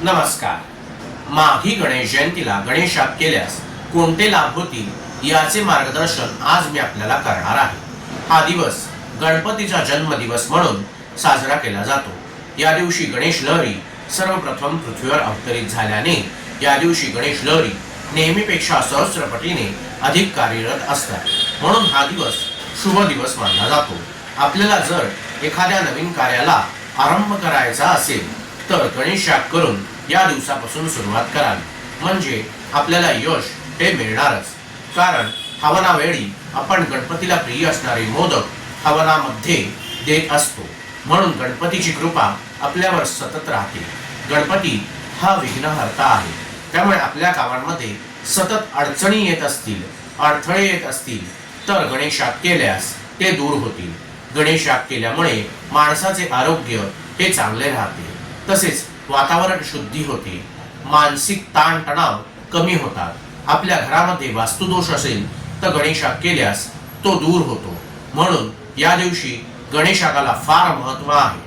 नमस्कार. माघी गणेश जयंतीला गणेशात केल्यास कोणते लाभ होतील याचे मार्गदर्शन आज मी आपल्याला करणार आहे. हा दिवस गणपतीचा जन्मदिवस म्हणून साजरा केला जातो. या दिवशी गणेश लहरी सर्वप्रथम पृथ्वीवर अवतरित झाल्याने या दिवशी गणेश लहरी नेहमीपेक्षा सहस्रपटीने अधिक कार्यरत असतात. म्हणून हा दिवस शुभ दिवस मानला जातो. आपल्याला जर एखाद्या नवीन कार्याला आरंभ करायचा असेल तर गणेशात करून या दिवसापासून सुरुवात करावी, म्हणजे आपल्याला यश हे मिळणारच. कारण हवनावेळी आपण गणपतीला प्रिय असणारे मोदक हवनामध्ये देत असतो. म्हणून गणपतीची कृपा आपल्यावर सतत राहते. गणपती हा विघ्नहर्ता आहे, त्यामुळे आपल्या कामांमध्ये सतत अडचणी येत असतील, अडथळे येत असतील तर गणेशात केल्यास ते दूर होतील. गणेशात केल्यामुळे माणसाचे आरोग्य हे चांगले राहते, तसेच वातावरण शुद्धी होते, मानसिक ताणतणाव कमी होतात. आपल्या घरामध्ये वास्तुदोष असेल तर गणेशात केल्यास तो दूर होतो. म्हणून या दिवशी गणेशाला फार महत्त्व आहे.